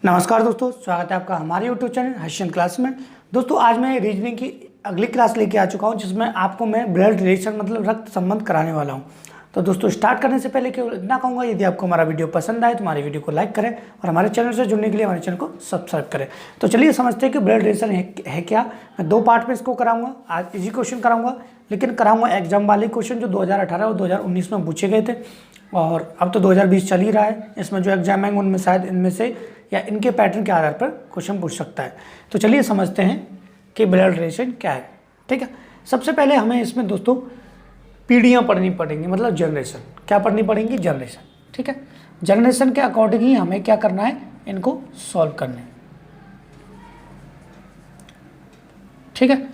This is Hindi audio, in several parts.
नमस्कार दोस्तों, स्वागत है आपका हमारे यूट्यूब चैनल हर्षन क्लास में। दोस्तों आज मैं रीजनिंग की अगली क्लास लेके आ चुका हूं जिसमें आपको मैं ब्लड रिलेशन मतलब रक्त संबंध कराने वाला हूं। तो दोस्तों स्टार्ट करने से पहले केवल इतना कहूँगा, यदि आपको हमारा वीडियो पसंद आए तो हमारे वीडियो को लाइक करें और हमारे चैनल से जुड़ने के लिए हमारे चैनल को सब्सक्राइब करें। तो चलिए समझते हैं कि ब्लड रिलेशन है क्या। मैं दो पार्ट में इसको कराऊंगा। आज इजी क्वेश्चन कराऊंगा, लेकिन कराऊंगा एग्जाम वाले क्वेश्चन जो 2018 और 2019 में पूछे गए थे, और अब तो 2020 चल ही रहा है। इसमें जो एग्जाम आएंगे उनमें शायद इनमें से या इनके पैटर्न के आधार पर क्वेश्चन पूछ सकता है। तो चलिए समझते हैं कि ब्लड रिलेशन क्या है। ठीक है, सबसे पहले हमें इसमें दोस्तों पीढ़ियाँ पढ़नी पड़ेंगी, मतलब जनरेशन क्या पढ़नी पड़ेंगी, जनरेशन। ठीक है, जनरेशन के अकॉर्डिंग ही हमें क्या करना है, इनको सॉल्व करना है। ठीक है,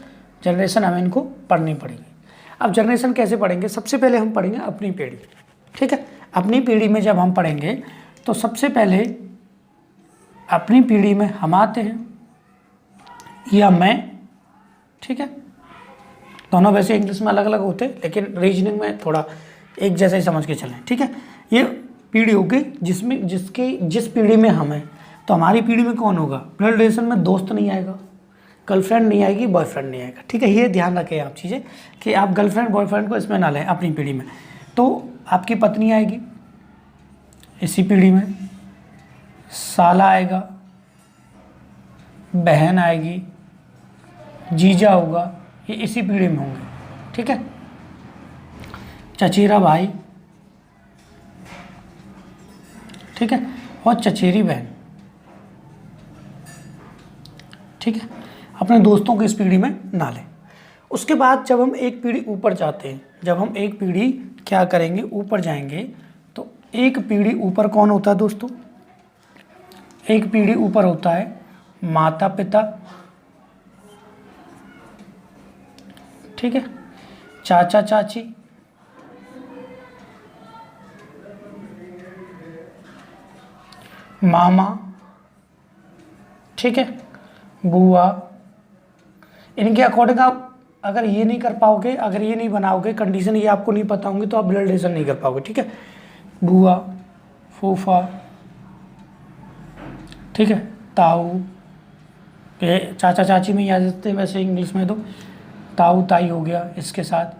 जनरेशन हमें इनको पढ़नी पड़ेगी। अब जनरेशन कैसे पढ़ेंगे, सबसे पहले हम पढ़ेंगे अपनी पीढ़ी। ठीक है, अपनी पीढ़ी में जब हम पढ़ेंगे तो सबसे पहले अपनी पीढ़ी में हम आते हैं या मैं। ठीक है, दोनों वैसे इंग्लिश में अलग अलग होते हैं, लेकिन रीजनिंग में थोड़ा एक जैसा ही समझ के चलें। ठीक है, ये पीढ़ी होगी जिस पीढ़ी में हम हैं। तो हमारी पीढ़ी में कौन होगा, ब्लड रिलेशन में दोस्त नहीं आएगा, गर्लफ्रेंड नहीं आएगी, बॉयफ्रेंड नहीं आएगा। ठीक है, ये ध्यान रखें आप चीज़ें कि आप गर्लफ्रेंड बॉयफ्रेंड को इसमें ना लें अपनी पीढ़ी में। तो आपकी पत्नी आएगी इसी पीढ़ी में, साला आएगा, बहन आएगी, जीजा होगा, ये इसी पीढ़ी में होंगे। ठीक है, चचेरा भाई, ठीक है, और चचेरी बहन। ठीक है, अपने दोस्तों को इस पीढ़ी में ना लें। उसके बाद जब हम एक पीढ़ी ऊपर जाते हैं, जब हम एक पीढ़ी क्या करेंगे, ऊपर जाएंगे, तो एक पीढ़ी ऊपर कौन होता है दोस्तों, एक पीढ़ी ऊपर होता है माता पिता। ठीक है, चाचा चाची, मामा, ठीक है, बुआ। इनके अकॉर्डिंग आप अगर ये नहीं कर पाओगे, अगर ये नहीं बनाओगे कंडीशन, ये आपको नहीं पता होंगे, तो आप ब्लड रिलेशन नहीं कर पाओगे। ठीक है, बुआ, फूफा, ठीक है, ताऊ, ये चाचा चाची में याद रखते हैं, वैसे इंग्लिश में तो ताऊ ताई हो गया इसके साथ।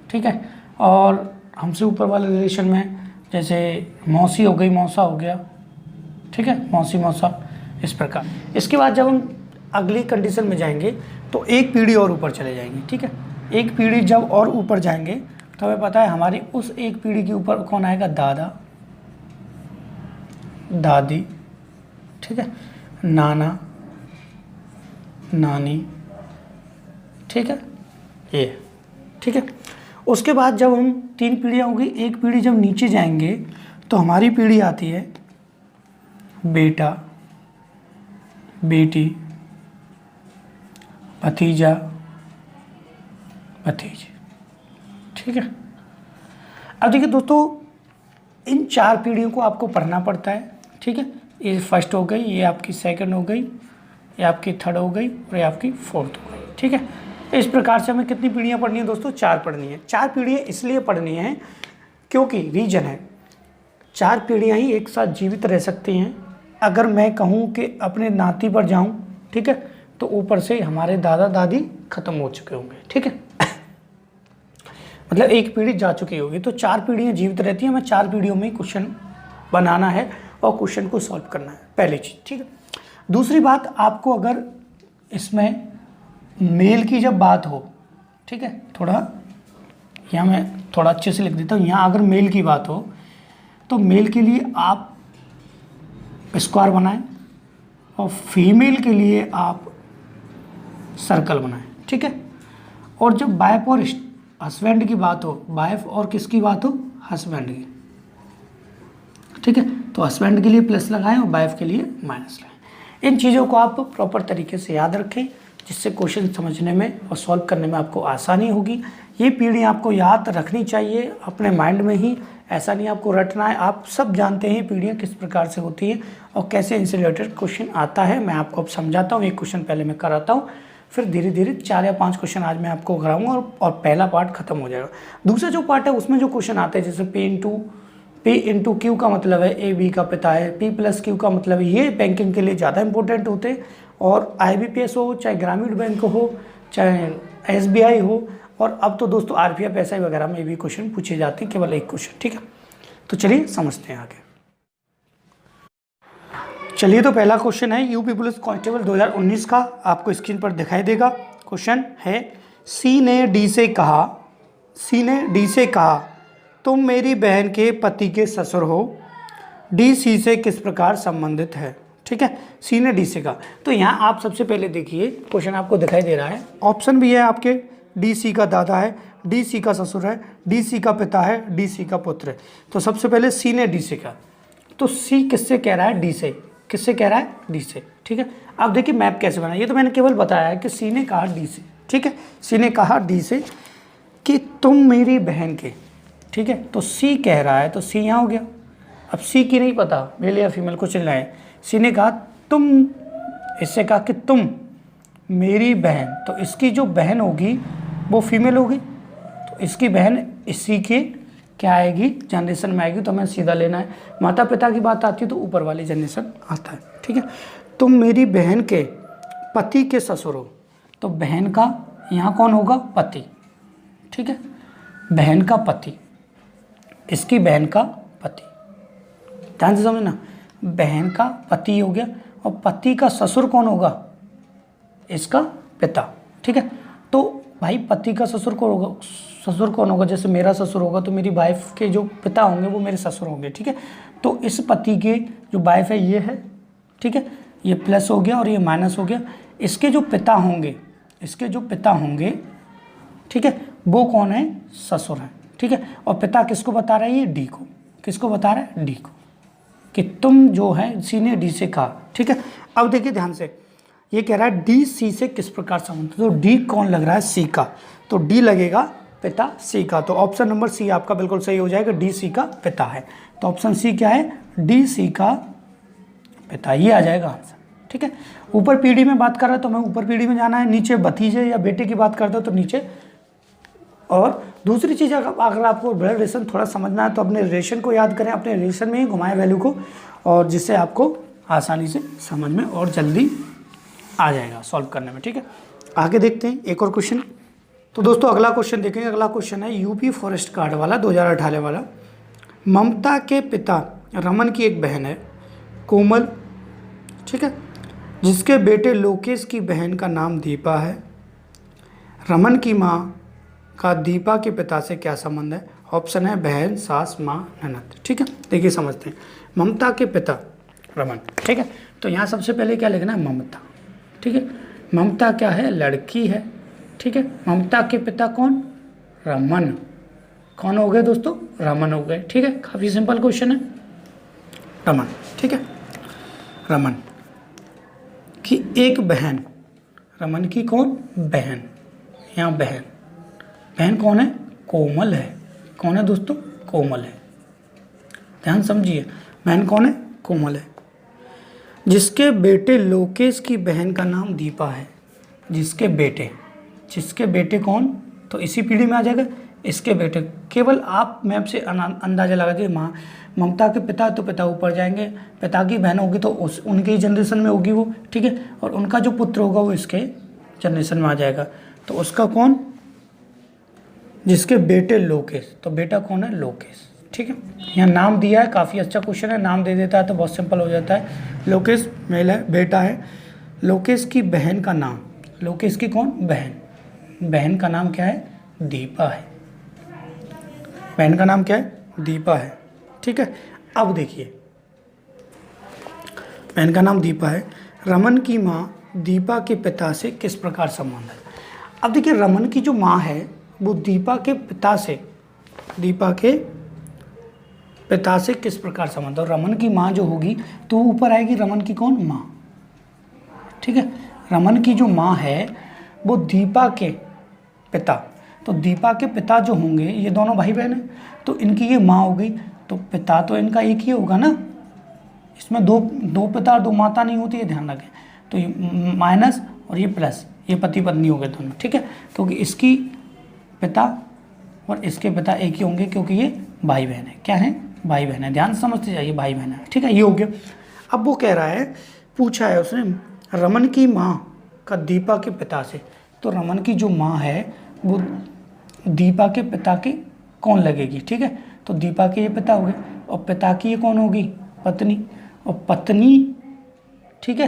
ठीक है, और हमसे ऊपर वाले रिलेशन में जैसे मौसी हो गई, मौसा हो गया। ठीक है, मौसी मौसा, इस प्रकार। इसके बाद जब हम अगली कंडीशन में जाएंगे तो एक पीढ़ी और ऊपर चले जाएंगे। ठीक है, एक पीढ़ी जब और ऊपर जाएंगे तो हमें पता है हमारी उस एक पीढ़ी के ऊपर कौन आएगा, दादा दादी, ठीक है, नाना नानी। ठीक है, ये ठीक है। उसके बाद जब हम तीन पीढ़ियाँ होगी, एक पीढ़ी जब नीचे जाएंगे तो हमारी पीढ़ी आती है बेटा बेटी, भतीजा भतीजी। ठीक है, अब देखिए दोस्तों, इन चार पीढ़ियों को आपको पढ़ना पड़ता है। ठीक है, ये फर्स्ट हो गई, ये आपकी सेकंड हो गई, ये आपकी थर्ड हो गई, और ये आपकी फोर्थ हो गई। ठीक है, इस प्रकार से हमें कितनी पीढ़ियाँ पढ़नी है दोस्तों, चार पढ़नी है। चार पीढ़ियाँ इसलिए पढ़नी है क्योंकि रीजन है, चार पीढ़ियाँ ही एक साथ जीवित रह सकती हैं। अगर मैं कहूँ कि अपने नाती पर जाऊँ, ठीक है, तो ऊपर से हमारे दादा दादी खत्म हो चुके होंगे। ठीक है, मतलब एक पीढ़ी जा चुकी होगी। तो चार पीढ़ियाँ जीवित रहती हैं। हमें चार पीढ़ियों में क्वेश्चन बनाना है और क्वेश्चन को सॉल्व करना है, पहली चीज़। ठीक है, दूसरी बात, आपको अगर इसमें मेल की जब बात हो, ठीक है, थोड़ा यहाँ मैं थोड़ा अच्छे से लिख देता हूँ। यहाँ अगर मेल की बात हो तो मेल के लिए आप स्क्वायर बनाएं और फीमेल के लिए आप सर्कल बनाएं। ठीक है, और जब वाइफ और हस्बैंड की बात हो, वाइफ और किसकी बात हो, हस्बैंड की। ठीक है, तो हस्बैंड के लिए प्लस लगाएं और वाइफ के लिए माइनस लगाएं। इन चीज़ों को आप प्रॉपर तरीके से याद रखें, जिससे क्वेश्चन समझने में और सॉल्व करने में आपको आसानी होगी। ये पीढ़ी आपको याद रखनी चाहिए अपने माइंड में ही, ऐसा नहीं आपको रटना है। आप सब जानते हैं पीढ़ियाँ किस प्रकार से होती हैं और कैसे इनसे रिलेटेड क्वेश्चन आता है। मैं आपको अब समझाता हूँ, एक क्वेश्चन पहले मैं कराता हूँ, फिर धीरे धीरे 4 या 5 क्वेश्चन आज मैं आपको कराऊंगा और पहला पार्ट खत्म हो जाएगा। दूसरा जो पार्ट है उसमें जो क्वेश्चन आते हैं, जैसे पेन टू P इंटू क्यू का मतलब है ए बी का पिता है, P प्लस क्यू का मतलब है, ये बैंकिंग के लिए ज़्यादा इंपॉर्टेंट होते हैं। और IBPS हो, चाहे ग्रामीण बैंक हो, चाहे SBI हो, और अब तो दोस्तों RPF SI वगैरह में भी क्वेश्चन पूछे जाते हैं, केवल एक क्वेश्चन। ठीक है, तो चलिए समझते हैं आगे। चलिए, तो पहला क्वेश्चन है यूपी पुलिस कांस्टेबल 2019 का, आपको स्क्रीन पर दिखाई देगा। क्वेश्चन है, सी ने डी से कहा तुम मेरी बहन के पति के ससुर हो, डी सी से किस प्रकार संबंधित है। ठीक है, सी ने डी से कहा, तो यहाँ आप सबसे पहले देखिए क्वेश्चन आपको दिखाई दे रहा है, ऑप्शन भी है आपके, डी सी का दादा है, डी सी का ससुर है, डी सी का पिता है, डी सी का पुत्र है। तो सबसे पहले सी ने डी से कहा, तो सी किससे कह रहा है, डी से, किससे कह रहा है, डी से। ठीक है, अब देखिए मैप कैसे बना, ये तो मैंने केवल बताया है कि सी ने कहा डी से। ठीक है, सी ने कहा डी से कि तुम मेरी बहन के, ठीक है, तो सी कह रहा है, तो सी यहाँ हो गया। अब सी की नहीं पता मेल या फीमेल को चलना है, सी ने कहा तुम, इससे कहा कि तुम मेरी बहन, तो इसकी जो बहन होगी वो फीमेल होगी, तो इसकी बहन इसी के क्या आएगी, जनरेशन में आएगी, तो हमें सीधा लेना है। माता पिता की बात आती है तो ऊपर वाली जनरेशन आता है। ठीक है, तुम मेरी बहन के पति के ससुर हो, तो बहन का यहाँ कौन होगा, पति। ठीक है, बहन का पति, इसकी बहन का पति, ध्यान से समझना, बहन का पति हो गया, और पति का ससुर कौन होगा, इसका पिता। ठीक है, तो भाई पति का ससुर कौन होगा, ससुर कौन होगा, जैसे मेरा ससुर होगा तो मेरी वाइफ के जो पिता होंगे वो मेरे ससुर होंगे। ठीक है, तो इस पति के जो वाइफ है ये है, ठीक है, ये प्लस हो गया और ये माइनस हो गया, इसके जो पिता होंगे, इसके जो पिता होंगे, ठीक है, वो कौन है, ससुर है। ठीक है, और पिता किसको बता रहा है, ये डी को, किसको बता रहा है, डी को, कि तुम जो है, सी ने डी से कहा। ठीक है, अब देखिए ध्यान से, ये कह रहा है डी सी से किस प्रकार संबंधित, तो डी कौन लग रहा है, सी का, तो डी लगेगा पिता सी का, तो ऑप्शन नंबर सी आपका बिल्कुल सही हो जाएगा, डी सी का पिता है। तो ऑप्शन सी क्या है, डी सी का पिता, ये आ जाएगा आंसर। ठीक है, ऊपर पीढ़ी में बात कर रहा है तो हमें ऊपर पीढ़ी में जाना है, नीचे भतीजे या बेटे की बात करता है तो नीचे। और दूसरी चीज़, अगर आपको ब्लड रिलेशन थोड़ा समझना है तो अपने रिलेशन को याद करें, अपने रिलेशन में ही घुमाएं वैल्यू को, और जिससे आपको आसानी से समझ में और जल्दी आ जाएगा सॉल्व करने में। ठीक है, आगे देखते हैं एक और क्वेश्चन। तो दोस्तों अगला क्वेश्चन देखेंगे, अगला क्वेश्चन है यूपी फॉरेस्ट गार्ड वाला 2018 वाला। ममता के पिता रमन की एक बहन है कोमल, ठीक है, जिसके बेटे लोकेश की बहन का नाम दीपा है। रमन की माँ का दीपा के पिता से क्या संबंध है, ऑप्शन है बहन, सास, माँ, ननद। ठीक है, देखिए समझते हैं, ममता के पिता रमन। ठीक है, तो यहाँ सबसे पहले क्या लिखना है, ममता। ठीक है, ममता क्या है, लड़की है। ठीक है, ममता के पिता कौन, रमन, कौन हो गए दोस्तों, रमन हो गए। ठीक है, काफ़ी सिंपल क्वेश्चन है, रमन। ठीक है, रमन की एक बहन, रमन की कौन, बहन, यहाँ बहन, बहन कौन है, कोमल है। कौन है दोस्तों, कोमल है, ध्यान समझिए, बहन कौन है, कोमल है, जिसके बेटे लोकेश की बहन का नाम दीपा है। जिसके बेटे कौन, तो इसी पीढ़ी में आ जाएगा, इसके बेटे। केवल आप मैप से अंदाजा लगा दीजिए, माँ ममता के पिता, तो पिता ऊपर जाएंगे, पिता की बहन होगी तो उनके ही जनरेशन में होगी वो। ठीक है, और उनका जो पुत्र होगा वो इसके जनरेशन में आ जाएगा, तो उसका कौन, जिसके बेटे लोकेश, तो बेटा कौन है, लोकेश। ठीक है, यहाँ नाम दिया है, काफ़ी अच्छा क्वेश्चन है, नाम दे देता है तो बहुत सिंपल हो जाता है। लोकेश मेल है, बेटा है, लोकेश की बहन का नाम, लोकेश की कौन, बहन, बहन का नाम क्या है, दीपा है, बहन का नाम क्या है, दीपा है। ठीक है, अब देखिए, बहन का नाम दीपा है, रमन की माँ दीपा के पिता से किस प्रकार संबंध है। अब देखिए, रमन की जो माँ है वो दीपा के पिता से, दीपा के पिता से किस प्रकार संबंध, और रमन की माँ जो होगी तो ऊपर आएगी रमन की कौन, माँ। ठीक है, रमन की जो माँ है वो दीपा के पिता, तो दीपा के पिता जो होंगे ये दोनों भाई बहन हैं, तो इनकी ये माँ हो गई, तो पिता तो इनका एक ही होगा ना, इसमें दो पिता और दो माता नहीं होती है, ध्यान रखें। तो ये माइनस और ये प्लस, ये पति पत्नी हो गए दोनों। ठीक है, क्योंकि इसकी पिता और इसके पिता एक ही होंगे, क्योंकि ये भाई बहन है, क्या है, भाई बहन है, ध्यान से समझते जाइए, भाई बहन है, ठीक है, ये हो गया। अब वो कह रहा है, पूछा है उसने रमन की माँ का दीपा के पिता से, तो रमन की जो माँ है वो दीपा के पिता की कौन लगेगी, ठीक है, तो दीपा के ये पिता हो गए, और पिता की ये कौन होगी, पत्नी, और पत्नी, ठीक है,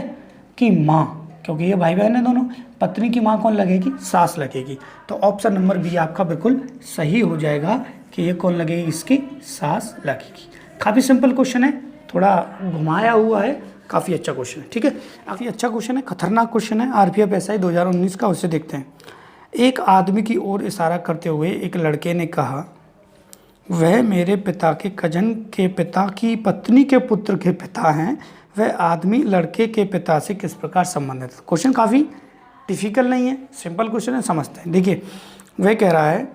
की माँ, क्योंकि ये भाई बहन है दोनों, पत्नी की माँ कौन लगेगी, सास लगेगी। तो ऑप्शन नंबर बी आपका बिल्कुल सही हो जाएगा कि ये कौन लगेगी, इसकी सास लगेगी। काफ़ी सिंपल क्वेश्चन है, थोड़ा घुमाया हुआ है, काफ़ी अच्छा क्वेश्चन है, ठीक है, काफ़ी अच्छा क्वेश्चन है, खतरनाक क्वेश्चन है, आरपीएफ SI 2019 का, उसे देखते हैं। एक आदमी की ओर इशारा करते हुए एक लड़के ने कहा, वह मेरे पिता के कजन के पिता की पत्नी के पुत्र के पिता हैं, वह आदमी लड़के के पिता से किस प्रकार संबंधित है। क्वेश्चन काफ़ी डिफिकल्ट नहीं है, सिंपल क्वेश्चन है, समझते हैं। देखिए वह कह रहा है,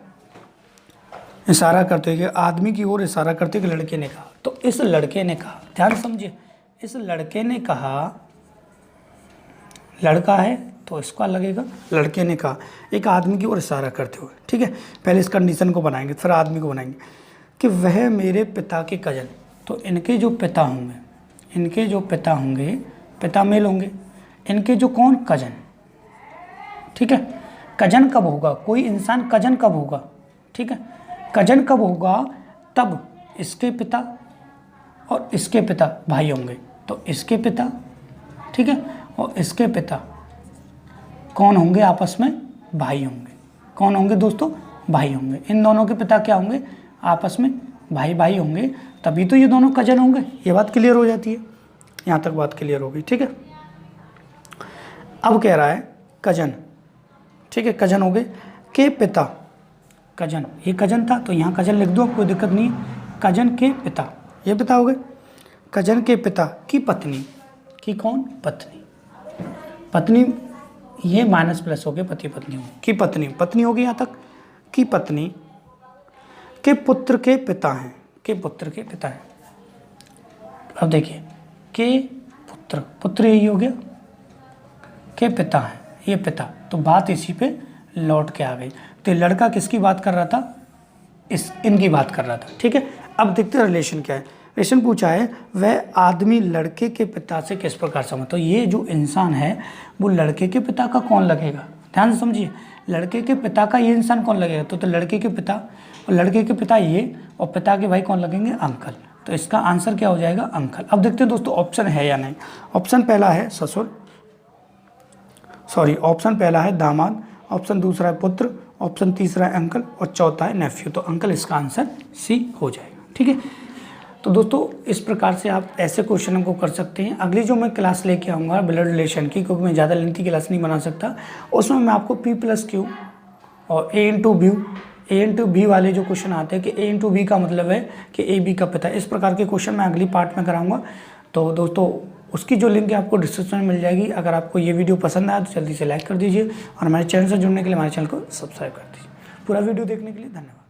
इशारा करते हुए, आदमी की ओर इशारा करते हुए लड़के ने कहा, तो इस लड़के ने कहा, ध्यान समझिए, इस लड़के ने कहा, लड़का है तो इसका लगेगा, लड़के ने कहा एक आदमी की ओर इशारा करते हुए, ठीक है, पहले इस कंडीशन को बनाएंगे फिर आदमी को बनाएंगे कि वह मेरे पिता के कजन, तो इनके जो पिता होंगे, इनके जो पिता होंगे, पिता मेल होंगे, इनके जो कौन, कजन, ठीक है, कजन कब होगा, कोई इंसान कजन कब होगा, ठीक है, कजन कब होगा, तब इसके पिता और इसके पिता भाई होंगे, तो इसके पिता, ठीक है, और इसके पिता कौन होंगे, आपस में भाई होंगे, कौन होंगे दोस्तों, भाई होंगे, इन दोनों के पिता क्या होंगे, आपस में भाई भाई होंगे, तभी तो ये दोनों कजन होंगे। ये बात क्लियर हो जाती है, यहाँ तक बात क्लियर हो गई, ठीक है। अब कह रहा है कजन, ठीक है, कजन हो गए, के पिता, कजन, ये कजन था तो यहाँ कजन लिख दो, कोई दिक्कत नहीं है, कजन के पिता, ये पिता हो गए, कजन के पिता की पत्नी, की कौन, पत्नी, पत्नी, ये माइनस प्लस हो गए, पति पत्नी हो की पत्नी, पत्नी होगी यहाँ तक, की पत्नी के पुत्र के पिता हैं, के पुत्र के पिता हैं। अब देखिए के पुत्र, पुत्र यही हो गया, के पिता हैं, ये पिता, तो बात इसी पे लौट के आ गई। तो लड़का किसकी बात कर रहा था, इनकी बात कर रहा था, ठीक है। अब देखते हैं रिलेशन क्या है। रिलेशन पूछा है, वह आदमी लड़के के पिता से किस प्रकार समझ, तो ये जो इंसान है वो लड़के के पिता का कौन लगेगा, ध्यान से समझिए, लड़के के पिता का ये इंसान कौन लगेगा, तो लड़के के पिता, और लड़के के पिता ये, और पिता के भाई कौन लगेंगे, अंकल, तो इसका आंसर क्या हो जाएगा, अंकल। अब देखते हैं दोस्तों ऑप्शन है या नहीं। ऑप्शन पहला है ससुर, सॉरी, ऑप्शन पहला है दामाद, ऑप्शन दूसरा है पुत्र, ऑप्शन तीसरा है अंकल, और चौथा है नेफ्यू, तो अंकल इसका आंसर सी हो जाएगा, ठीक है। तो दोस्तों इस प्रकार से आप ऐसे क्वेश्चनों को कर सकते हैं। अगली जो मैं क्लास लेके आऊँगा ब्लड रिलेशन की, क्योंकि मैं ज़्यादा लेंथी क्लास नहीं बना सकता, उसमें मैं आपको P+Q और A×B वाले जो क्वेश्चन आते हैं कि A×B का मतलब है कि AB का पिता, इस प्रकार के क्वेश्चन मैं अगली पार्ट में कराऊंगा। तो दोस्तों उसकी जो लिंक है आपको डिस्क्रिप्शन में मिल जाएगी। अगर आपको ये वीडियो पसंद आया तो जल्दी से लाइक कर दीजिए, और हमारे चैनल से जुड़ने के लिए हमारे चैनल को सब्सक्राइब कर दीजिए। पूरा वीडियो देखने के लिए धन्यवाद।